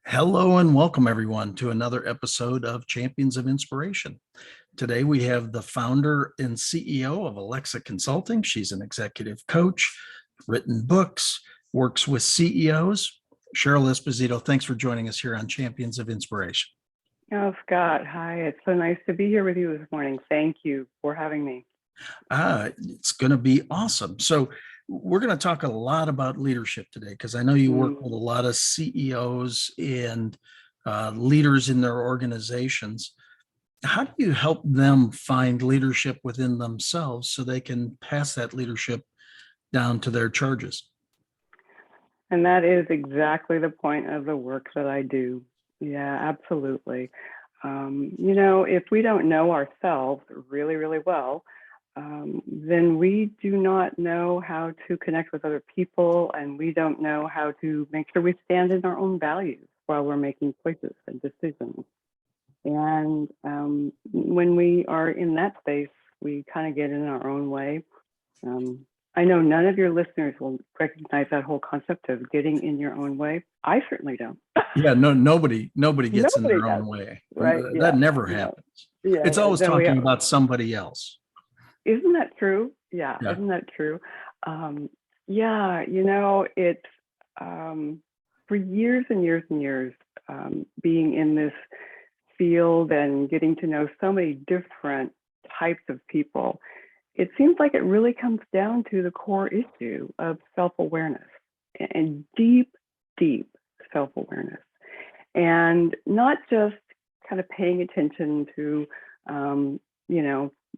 Hello and welcome everyone to another episode of Champions of Inspiration. Today we have the founder and CEO of Alexsa Consulting. She's an executive coach, written books, works with CEOs. Cheryl Esposito, thanks for joining us here on Champions of Inspiration. Oh, Scott, hi. It's so nice to be here with you this morning. Thank you for having me. It's going to be awesome. So we're going to talk a lot about leadership today because I know you work with a lot of CEOs and leaders in their organizations. How do you help them find leadership within themselves so they can pass that leadership down to their charges? And that is exactly the point of the work that I do. Yeah, absolutely. If we don't know ourselves really, really well, then we do not know how to connect with other people, and we don't know how to make sure we stand in our own values while we're making choices and decisions. And when we are in that space, we kind of get in our own way. I know none of your listeners will recognize that whole concept of getting in your own way. I certainly don't. Yeah, nobody gets in Nobody their does, own way. right? That Yeah. never happens. Yeah. It's always Then talking about somebody else. Isn't that true? Yeah. Isn't that true? It's for years and years and years, being in this field and getting to know so many different types of people, it seems like it really comes down to the core issue of self-awareness and deep, deep self-awareness. And not just kind of paying attention to,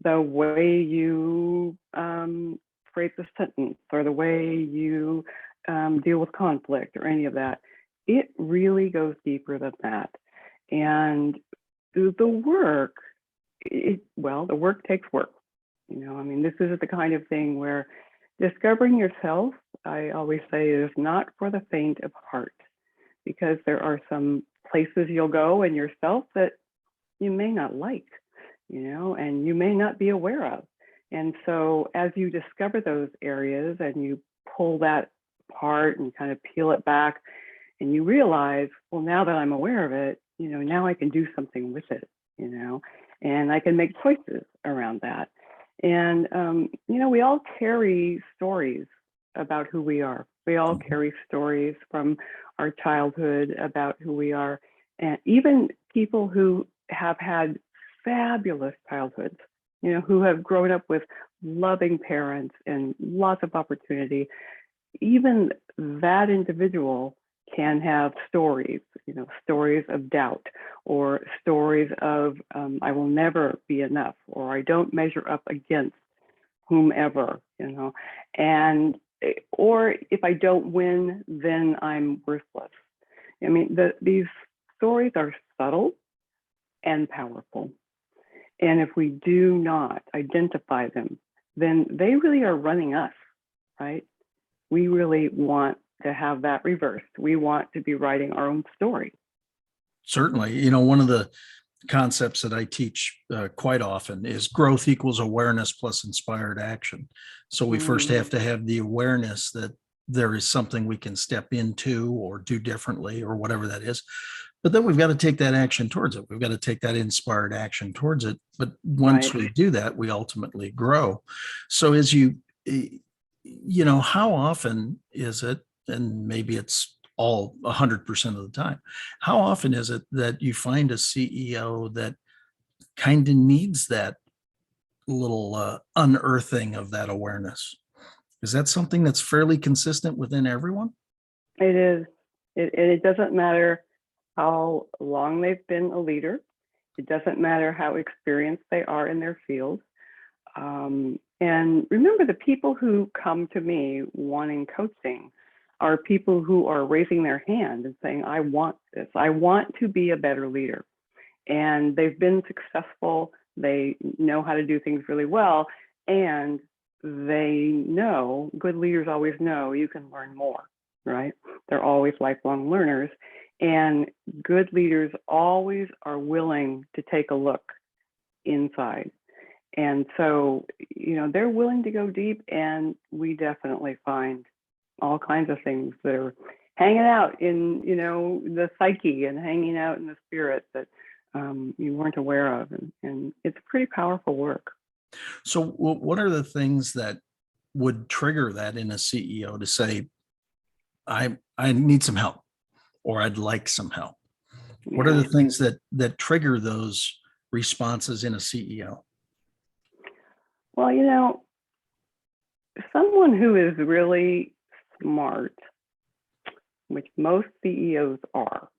the way you phrase a sentence or the way you deal with conflict or any of that. It really goes deeper than that. And the work, the work takes work. This is the kind of thing where discovering yourself, I always say, is not for the faint of heart, because there are some places you'll go in yourself that you may not like, and you may not be aware of. And so as you discover those areas and you pull that apart and kind of peel it back, and you realize, well, now that I'm aware of it, now I can do something with it, and I can make choices around that. And, we all carry stories about who we are. We all carry stories from our childhood about who we are. And even people who have had fabulous childhoods, who have grown up with loving parents and lots of opportunity, even that individual can have stories, stories of doubt, or stories of I will never be enough, or I don't measure up against whomever, and or if I don't win, then I'm worthless. These stories are subtle and powerful. And if we do not identify them, then they really are running us, right? We really want to have that reversed. We want to be writing our own story. Certainly, one of the concepts that I teach quite often is growth equals awareness plus inspired action. So we first have to have the awareness that there is something we can step into or do differently or whatever that is. But then we've got to take that action towards it. We've got to take that inspired action towards it. But once we do that, we ultimately grow. So as how often is it, and maybe it's all 100% of the time, how often is it that you find a CEO that kind of needs that little unearthing of that awareness? Is that something that's fairly consistent within everyone? It is. It doesn't matter how long they've been a leader. It doesn't matter how experienced they are in their field. And remember, the people who come to me wanting coaching are people who are raising their hand and saying, I want this. I want to be a better leader. And they've been successful. They know how to do things really well. And they know, good leaders always know, you can learn more, right? They're always lifelong learners. And good leaders always are willing to take a look inside. And so, they're willing to go deep, and we definitely find all kinds of things that are hanging out in, the psyche and hanging out in the spirit that you weren't aware of. And it's pretty powerful work. So what are the things that would trigger that in a CEO to say, I need some help, or I'd like some help? What are the things that trigger those responses in a CEO? Well, someone who is really smart, which most CEOs are,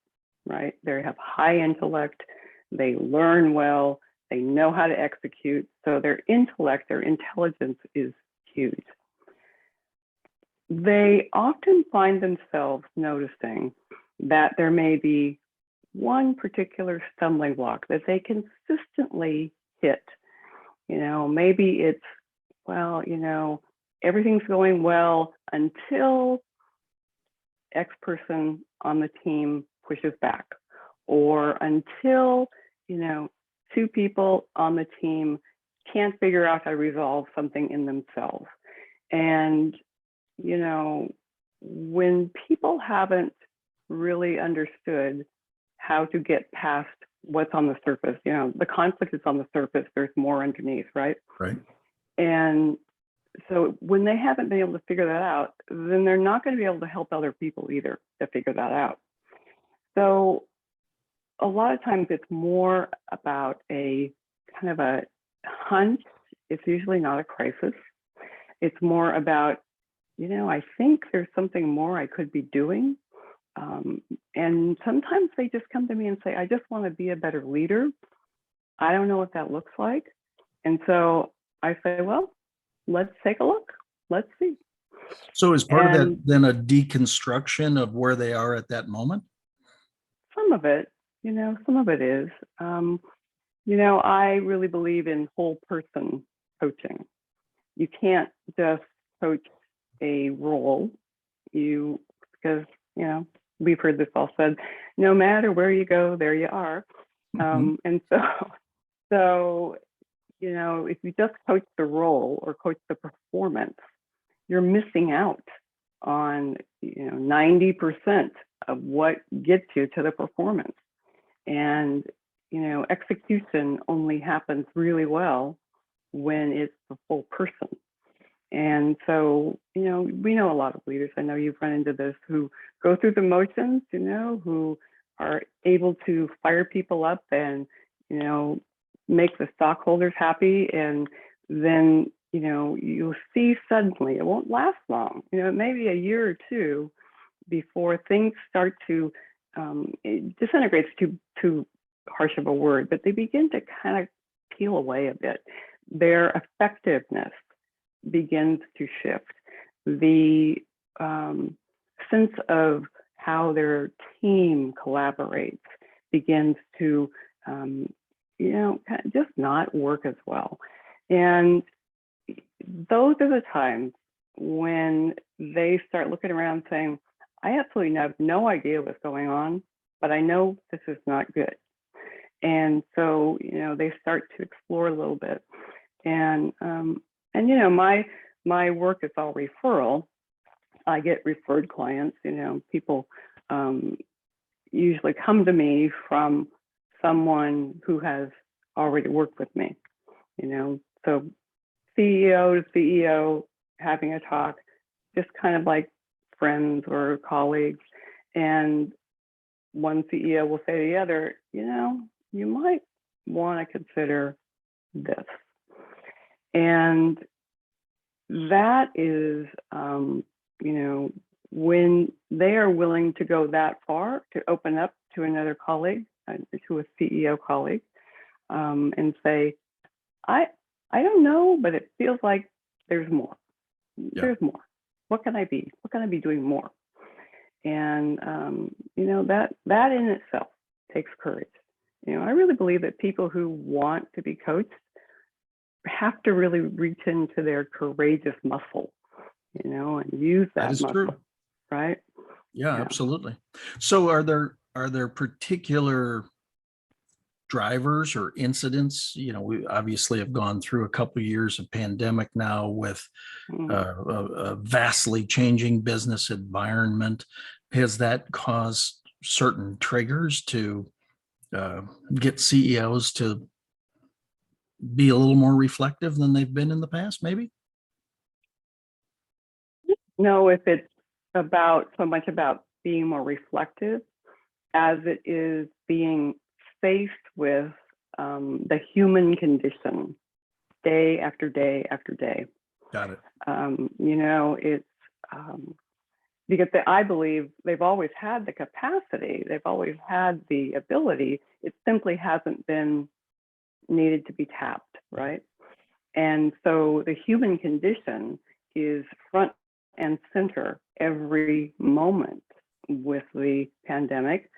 right? They have high intellect, they learn well, they know how to execute. So their intellect, their intelligence is huge. They often find themselves noticing that there may be one particular stumbling block that they consistently hit. Maybe it's, everything's going well until X person on the team pushes back, or until, two people on the team can't figure out how to resolve something in themselves. And, when people haven't really understood how to get past what's on the surface, the conflict is on the surface, there's more underneath, right? Right. And so when they haven't been able to figure that out, then they're not going to be able to help other people either to figure that out. So a lot of times it's more about a kind of a hunch. It's usually not a crisis. It's more about, I think there's something more I could be doing. And sometimes they just come to me and say, I just want to be a better leader. I don't know what that looks like. And so I say, well, let's take a look. Let's see. So is part of that then a deconstruction of where they are at that moment? Some of it, some of it is. I really believe in whole person coaching. You can't just coach a role, because, we've heard this all said, no matter where you go, there you are. And so, if you just coach the role or coach the performance, you're missing out on, 90% of what gets you to the performance. And, execution only happens really well when it's the full person. And so, we know a lot of leaders, I know you've run into this, who go through the motions, who are able to fire people up and, make the stockholders happy. And then, you'll see suddenly, it won't last long, maybe a year or two before things start to, it disintegrates too harsh of a word, but they begin to kind of peel away a bit. Their effectiveness begins to shift. The sense of how their team collaborates begins to, just not work as well. And those are the times when they start looking around saying, I absolutely have no idea what's going on, but I know this is not good. And so, they start to explore a little bit. And my work is all referral. I get referred clients, people usually come to me from someone who has already worked with me, so CEO to CEO having a talk, just kind of like friends or colleagues. And one CEO will say to the other, you might want to consider this. And that is, when they are willing to go that far to open up to another colleague, to a CEO colleague, and say, I don't know, but it feels like there's more. Yeah. There's more. What can I be? What can I be doing more? And that in itself takes courage. I really believe that people who want to be coached have to really reach into their courageous muscle, and use that muscle. True. Right? Yeah, absolutely. So are there particular drivers or incidents? We obviously have gone through a couple of years of pandemic now with a vastly changing business environment. has that caused certain triggers to get CEOs to be a little more reflective than they've been in the past, maybe? No, if it's about so much about being more reflective as it is being faced with the human condition day after day after day. Got it. It's because I believe they've always had the capacity, they've always had the ability. It simply hasn't been needed to be tapped, right? And so the human condition is front and center every moment with the pandemic.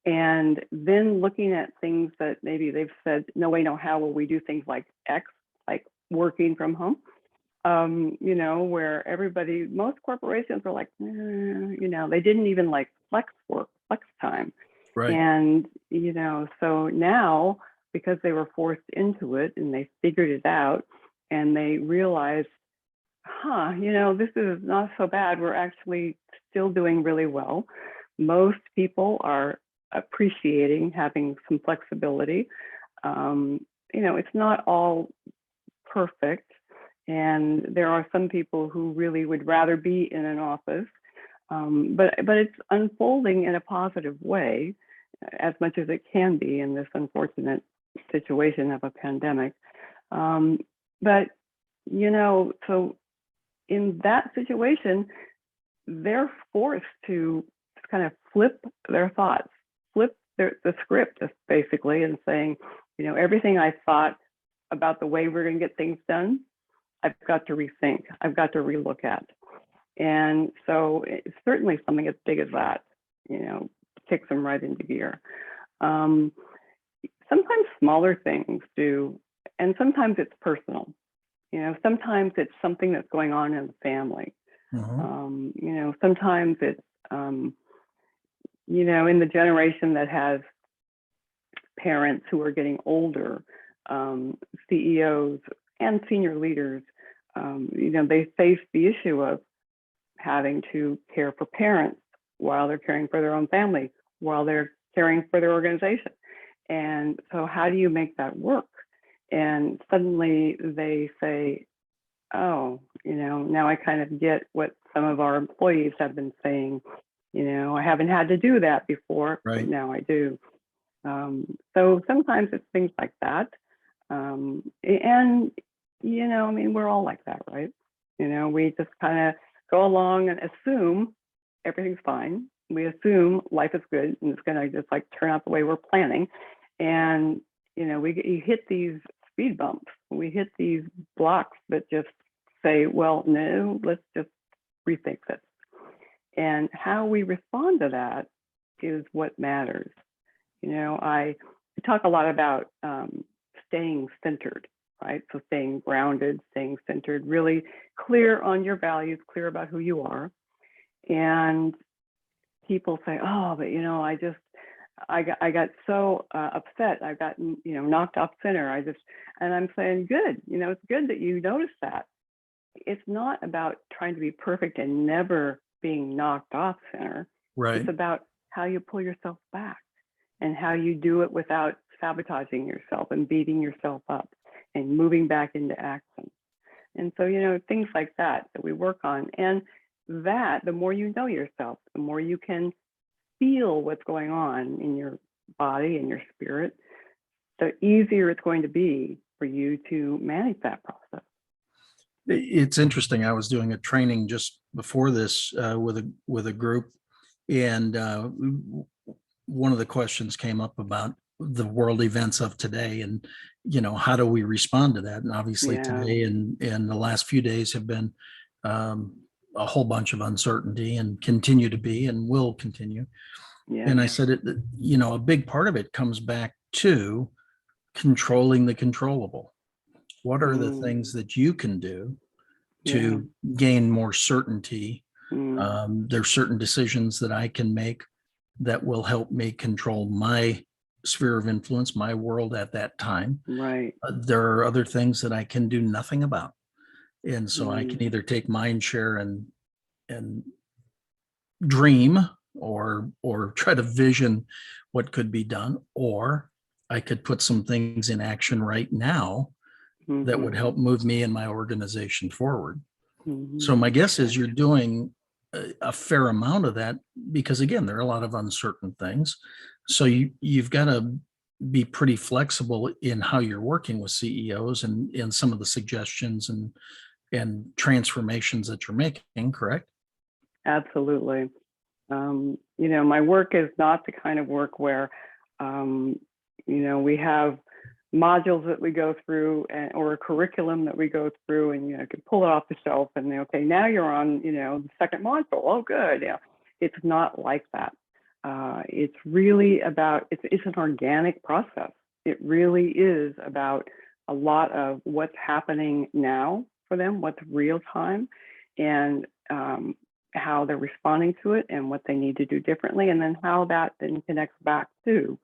And then looking at things that maybe they've said, no way, no how will we do things like X, like working from home, where most corporations were like, they didn't even like flex time. Right. And, so now, because they were forced into it and they figured it out and they realized, this is not so bad. We're actually still doing really well. Most people are appreciating having some flexibility. It's not all perfect. And there are some people who really would rather be in an office, but it's unfolding in a positive way, as much as it can be in this unfortunate situation of a pandemic. But so in that situation, they're forced to kind of flip their thoughts, flip the script, basically, and saying, everything I thought about the way we're going to get things done, I've got to rethink, I've got to relook at. And so it's certainly something as big as that, kicks them right into gear. Sometimes smaller things do, and sometimes it's personal. Sometimes it's something that's going on in the family. Sometimes it's, in the generation that has parents who are getting older, CEOs and senior leaders, they face the issue of having to care for parents while they're caring for their own family, while they're caring for their organization. And so how do you make that work? And suddenly they say, oh, now I kind of get what some of our employees have been saying. I haven't had to do that before, right. But now I do. So sometimes it's things like that. And, we're all like that, right? We just kind of go along and assume everything's fine. We assume life is good and it's going to just like turn out the way we're planning. And, you hit these speed bumps. We hit these blocks that just say, well, no, let's just rethink this. And how we respond to that is what matters. I talk a lot about staying centered, right? So staying grounded, staying centered, really clear on your values, clear about who you are. And people say, oh, but I got so upset. I got knocked off center. And I'm saying, good. It's good that you noticed that. It's not about trying to be perfect and never being knocked off center. Right. It's about how you pull yourself back and how you do it without sabotaging yourself and beating yourself up and moving back into action. And so, things like that we work on. And that, the more you know yourself, the more you can feel what's going on in your body and your spirit, the easier it's going to be for you to manage that process. It's interesting. I was doing a training just before this with a group, and one of the questions came up about the world events of today, and how do we respond to that? And obviously today and the last few days have been a whole bunch of uncertainty and continue to be and will continue. And I said, a big part of it comes back to controlling the controllable. What are the things that you can do to gain more certainty? There's certain decisions that I can make that will help me control my sphere of influence, my world at that time. Right. There are other things that I can do nothing about. And so I can either take mind share and dream or try to vision what could be done, or I could put some things in action right now that would help move me and my organization forward. So my guess is you're doing a fair amount of that, because again, there are a lot of uncertain things. So you've got to be pretty flexible in how you're working with CEOs and some of the suggestions and transformations that you're making, correct? Absolutely. My work is not the kind of work where, we have modules that we go through or a curriculum that we go through and, can pull it off the shelf and, okay, now you're on, the second module. Oh, good. Yeah. It's not like that. It's really about, it's an organic process. It really is about a lot of what's happening now for them, what's real time, and how they're responding to it and what they need to do differently, and then how that then connects back to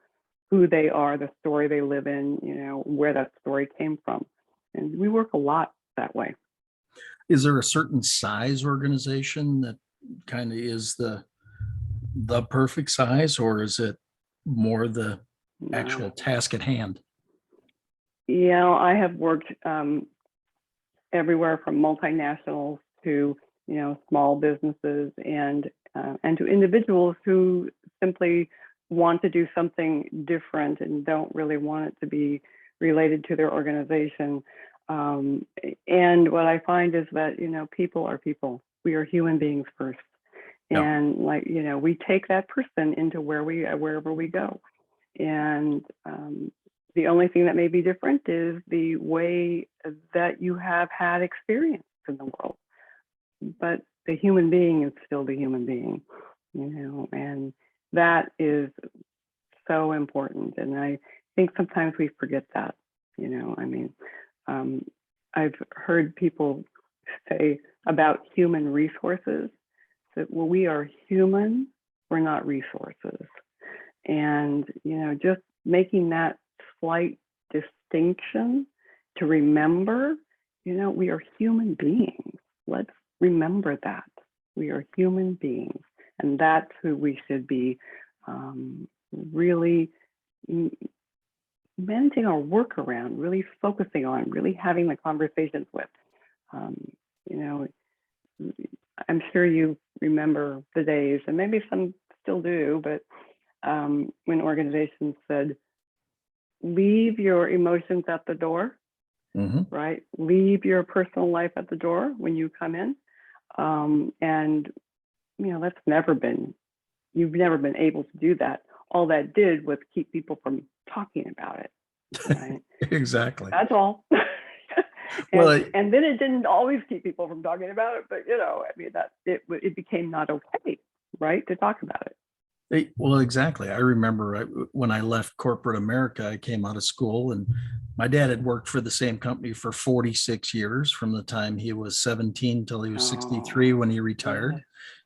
who they are, the story they live in, where that story came from. And we work a lot that way. Is there a certain size organization that kind of is the perfect size, or is it more the actual task at hand? I have worked everywhere from multinationals to small businesses and to individuals who simply want to do something different and don't really want it to be related to their organization. And what I find is that people are people. We are human beings first. And we take that person into wherever we go. And the only thing that may be different is the way that you have had experience in the world. But the human being is still the human being, and that is so important. And I think sometimes we forget that, I've heard people say about human resources that, well, we are human, we're not resources. And, just making that slight distinction to remember, we are human beings. Let's remember that. We are human beings. And that's who we should be really managing our work around, really focusing on, really having the conversations with. I'm sure you remember the days, and maybe some still do, but when organizations said, leave your emotions at the door, right? Leave your personal life at the door when you come in. And, that's you've never been able to do that. All that did was keep people from talking about it. Right? Exactly. That's all. And then it didn't always keep people from talking about it, but it became not okay, right, to talk about it. Well, exactly. I remember when I left corporate America, I came out of school, and my dad had worked for the same company for 46 years, from the time he was 17 till he was 63 when he retired. Yeah.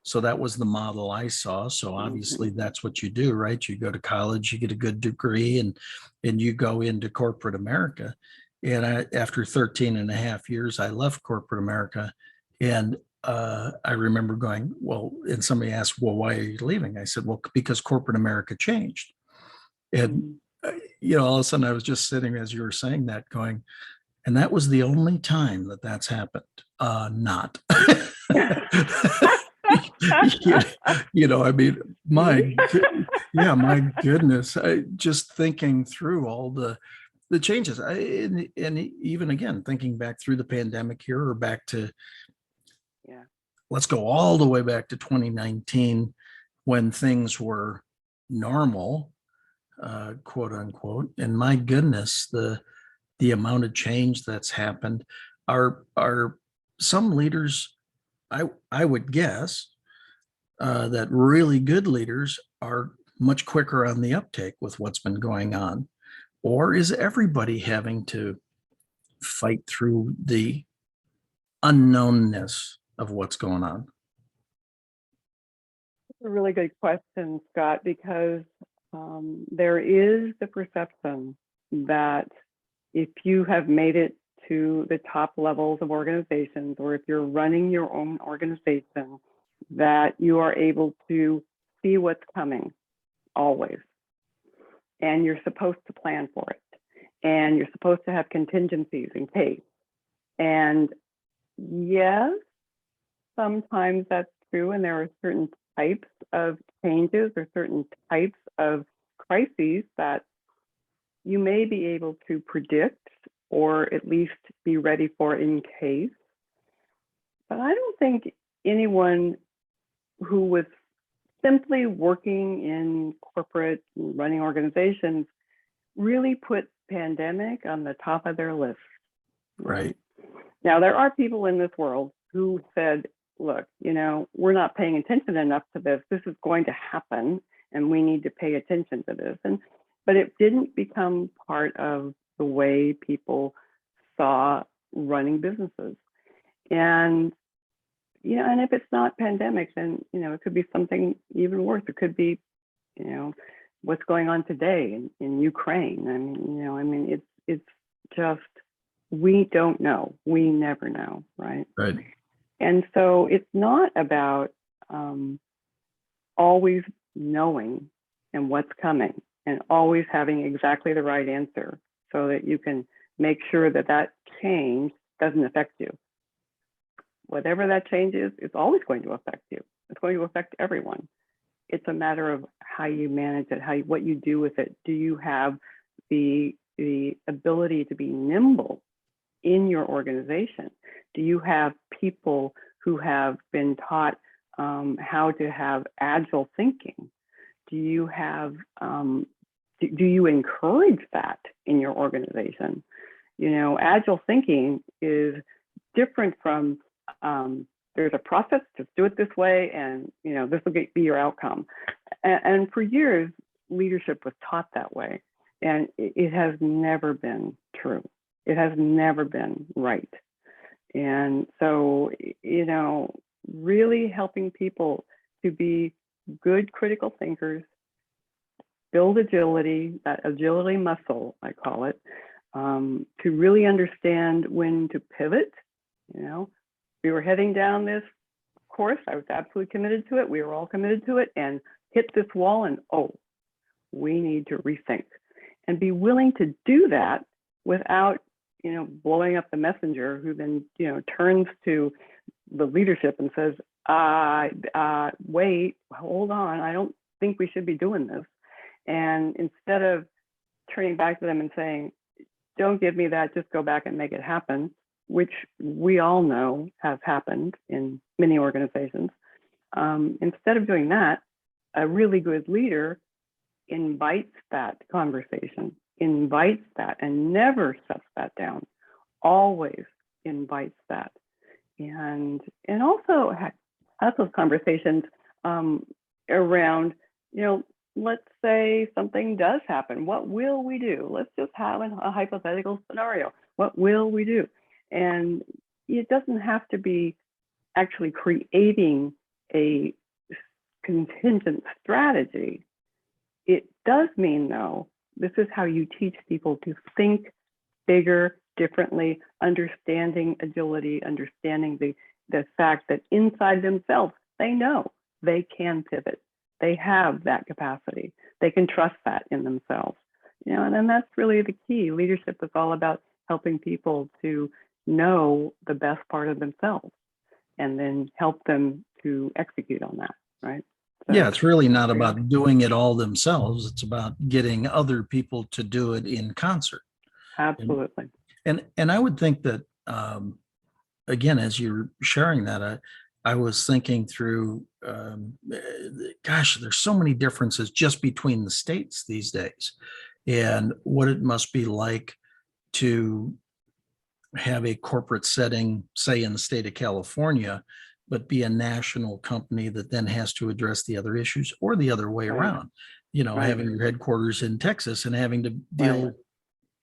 So that was the model I saw. So obviously that's what you do, right? You go to college, you get a good degree, and you go into corporate America. And after 13 and a half years, I left corporate America, and I remember going, well, and somebody asked, well, why are you leaving? I said, well, because corporate America changed. And, all of a sudden I was just sitting, as you were saying that, going, and that was the only time that that's happened. Not. My goodness. Just thinking through all the changes. And even again, thinking back through the pandemic here, or back to, let's go all the way back to 2019, when things were normal, quote unquote. And my goodness, the amount of change that's happened. Are some leaders, I would guess, that really good leaders are much quicker on the uptake with what's been going on? Or is everybody having to fight through the unknownness of what's going on? That's a really good question, Scott, because there is the perception that if you have made it to the top levels of organizations, or if you're running your own organization, that you are able to see what's coming always. And you're supposed to plan for it. And you're supposed to have contingencies in case. And yes, sometimes that's true. And there are certain types of changes or certain types of crises that you may be able to predict or at least be ready for in case. But I don't think anyone who was simply working in corporate running organizations really put pandemic on the top of their list. Right. Now, there are people in this world who said, look, you know, we're not paying attention enough to this. This is going to happen and we need to pay attention to this. But it didn't become part of the way people saw running businesses. And, you know, and if it's not pandemic, then, you know, it could be something even worse. It could be, you know, what's going on today in Ukraine. I mean, you know, I mean, it's just, we don't know. We never know, right? Right. And so it's not about always knowing and what's coming and always having exactly the right answer so that you can make sure that that change doesn't affect you. Whatever that change is, it's always going to affect you. It's going to affect everyone. It's a matter of how you manage it, what you do with it. Do you have the ability to be nimble in your organization? Do you have people who have been taught how to have agile thinking? Do you have, do you encourage that in your organization? You know, agile thinking is different from, there's a process, just do it this way, and, you know, this will be your outcome. And for years, leadership was taught that way, and it has never been true. It has never been right. And so, you know, really helping people to be good critical thinkers, build agility, that agility muscle, I call it, to really understand when to pivot. You know, we were heading down this course. I was absolutely committed to it. We were all committed to it, and hit this wall, and oh, we need to rethink and be willing to do that without, you know, blowing up the messenger, who then, you know, turns to the leadership and says, wait, hold on, I don't think we should be doing this. And instead of turning back to them and saying, don't give me that, just go back and make it happen, which we all know has happened in many organizations. Instead of doing that, a really good leader invites that conversation, invites that, and never shuts that down, always invites that. And also has those conversations around, you know, let's say something does happen. What will we do? Let's just have a hypothetical scenario. What will we do? And it doesn't have to be actually creating a contingent strategy. It does mean, though, this is how you teach people to think bigger, differently, understanding agility, understanding the fact that inside themselves, they know they can pivot. They have that capacity. They can trust that in themselves. You know, and then that's really the key. Leadership is all about helping people to know the best part of themselves and then help them to execute on that, right? So, yeah, it's really not about doing it all themselves. It's about getting other people to do it in concert. Absolutely. And I would think that, again, as you're sharing that, I was thinking through, gosh, there's so many differences just between the states these days, and what it must be like to have a corporate setting, say in the state of California, but be a national company that then has to address the other issues, or the other way around, you know, having your headquarters in Texas and having to deal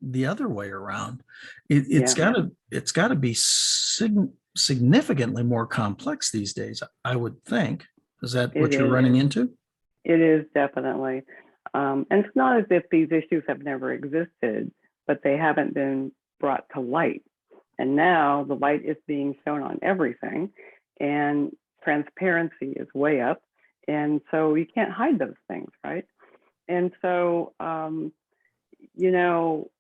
the other way around. It's got to be significantly more complex these days, I would think. Is that what you're running into? It is, definitely. And it's not as if these issues have never existed, but they haven't been brought to light. And now the light is being shown on everything, and transparency is way up. And so you can't hide those things, right? And so, you know,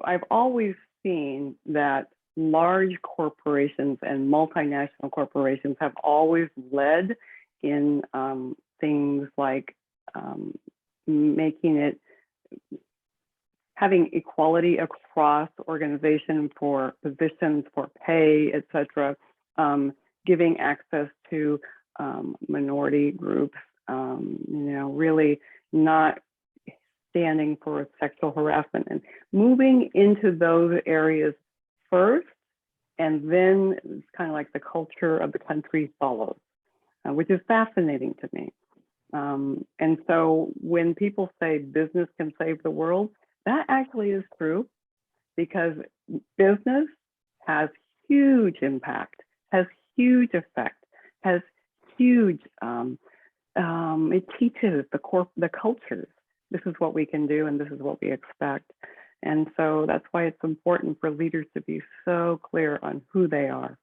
I've always seen that large corporations and multinational corporations have always led in things like making it, having equality across organization for positions, for pay, et cetera, giving access to minority groups, you know, really not standing for sexual harassment, and moving into those areas first, and then it's kind of like the culture of the country follows, which is fascinating to me. And so when people say business can save the world, that actually is true, because business has huge impact, has huge effect, has huge, it teaches the cultures. This is what we can do and this is what we expect. And so that's why it's important for leaders to be so clear on who they are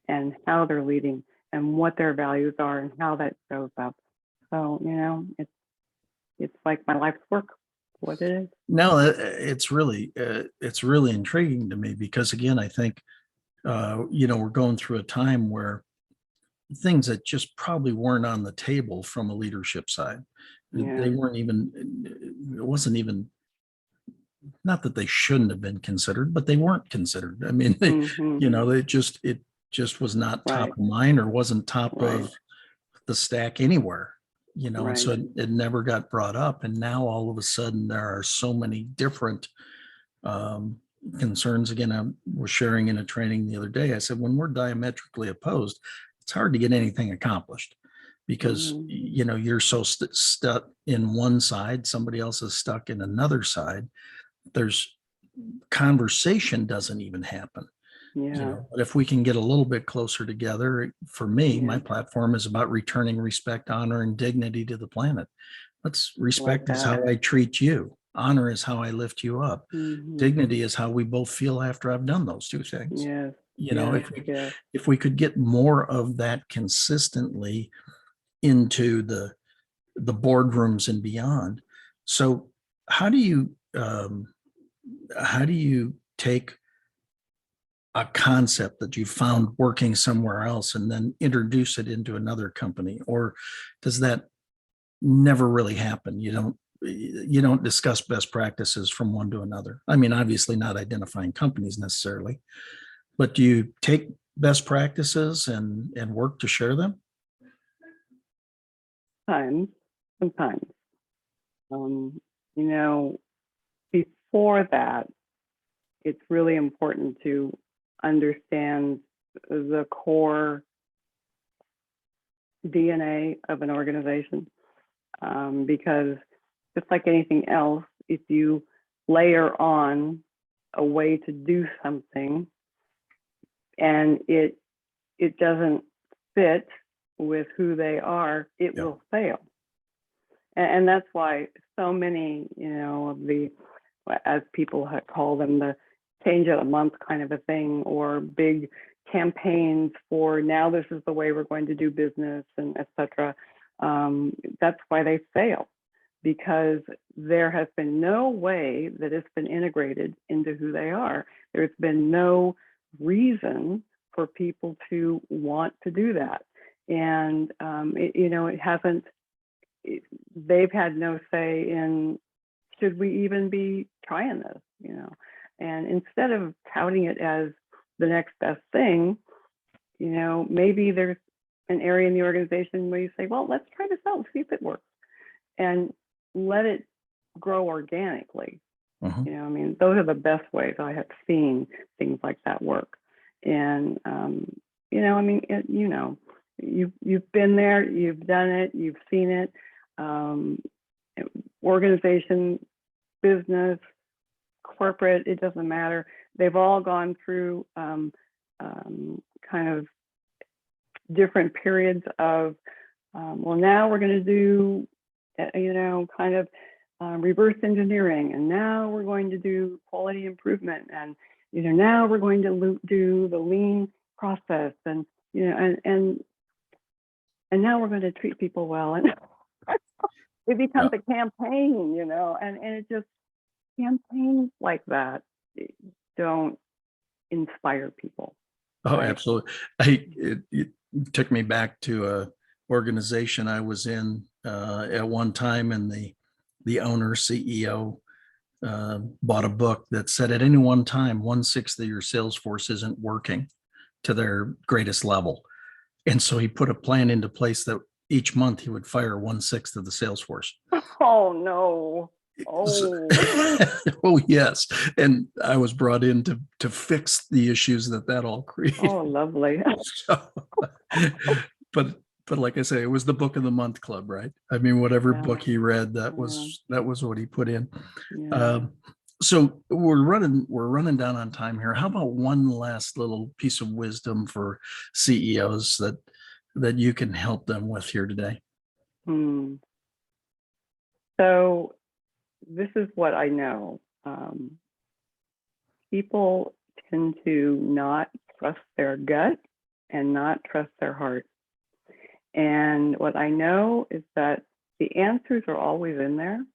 and how they're leading and what their values are and how that shows up. So, you know, it's like my life's work, what it is. No, it's really intriguing to me, because again, I think, you know, we're going through a time where things that just probably weren't on the table from a leadership side. Yeah. They weren't even, it wasn't even, not that they shouldn't have been considered, but they weren't considered. I mean, they, you know, it just was not top Right. of mind, or wasn't top Right. of the stack anywhere, you know, and so Right. it never got brought up. And now all of a sudden there are so many different concerns. Again, I was sharing in a training the other day, I said, when we're diametrically opposed, it's hard to get anything accomplished, because you know, you're so stuck in one side, somebody else is stuck in another side. There's conversation doesn't even happen. Yeah. You know, but if we can get a little bit closer together, for me, Yeah. my platform is about returning respect, honor, and dignity to the planet. Let's respect is how I treat you. Honor is how I lift you up. Dignity is how we both feel after I've done those two things. Yes. You know, Yes. if we could get more of that consistently into the boardrooms and beyond. So how do you take a concept that you found working somewhere else and then introduce it into another company? Or does that never really happen? You don't discuss best practices from one to another. I mean, obviously not identifying companies necessarily, but do you take best practices and work to share them? Sometimes. You know, before that, it's really important to understand the core DNA of an organization, because just like anything else, if you layer on a way to do something and it doesn't fit with who they are, it will fail. And that's why so many, you know, of the, as people call them, the change of the month kind of a thing, or big campaigns for now this is the way we're going to do business, and et cetera. That's why they fail, because there has been no way that it's been integrated into who they are. There's been no reason for people to want to do that. And, you know, it hasn't, they've had no say in, should we even be trying this, you know? And instead of touting it as the next best thing, you know, maybe there's an area in the organization where you say, well, let's try this out, see if it works, and let it grow organically. You know, I mean, those are the best ways I have seen things like that work. And, you know, I mean, you know, you've been there, you've done it, you've seen it. Organization, business, corporate, it doesn't matter. They've all gone through kind of different periods of, well, now we're going to do, you know, kind of reverse engineering, and now we're going to do quality improvement, and, you know, now we're going to do the lean process, and, you know, and now we're going to treat people well. And it becomes a campaign, and it just, campaigns like that don't inspire people. Oh, right? absolutely. It took me back to a organization I was in at one time, and the owner, CEO, bought a book that said at any one time, 1/6 of your sales force isn't working to their greatest level. And so he put a plan into place that each month he would fire 1/6 of the sales force. Oh, no. Oh, Oh, yes. And I was brought in to fix the issues that all created. oh, lovely. So, but like I say, it was the book of the month club, right? I mean, whatever Yeah. book he read, that was what he put in. Yeah. So we're running down on time here. How about one last little piece of wisdom for CEOs that you can help them with here today? So this is what I know. People tend to not trust their gut and not trust their heart. And what I know is that the answers are always in there.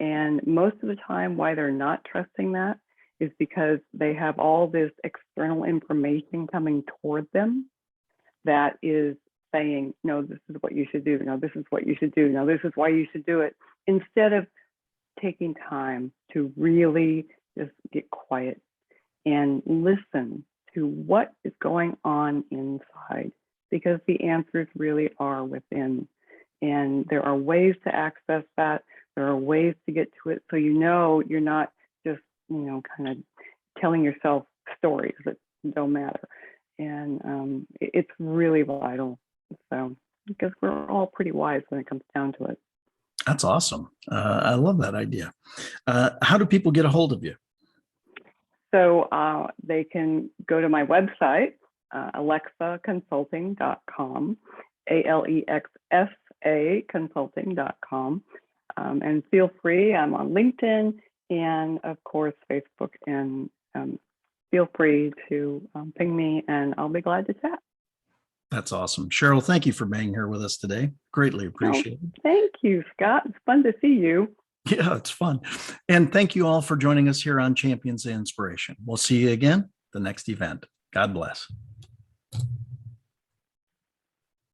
And most of the time, why they're not trusting that is because they have all this external information coming toward them that is saying, no, this is what you should do. No, this is what you should do. No, this is why you should do it. Instead of taking time to really just get quiet and listen to what is going on inside, because the answers really are within. And there are ways to access that. There are ways to get to it. So you're not just, kind of telling yourself stories that don't matter. And it's really vital. So, because we're all pretty wise when it comes down to it. That's awesome. I love that idea. How do people get a hold of you? So they can go to my website, alexsaconsulting.com, ALEXSA consulting.com. And feel free, I'm on LinkedIn and of course, Facebook, and feel free to ping me and I'll be glad to chat. That's awesome. Cheryl, thank you for being here with us today. Greatly appreciated. Thank you, Scott. It's fun to see you. Yeah, it's fun. And thank you all for joining us here on Champions of Inspiration. We'll see you again the next event. God bless.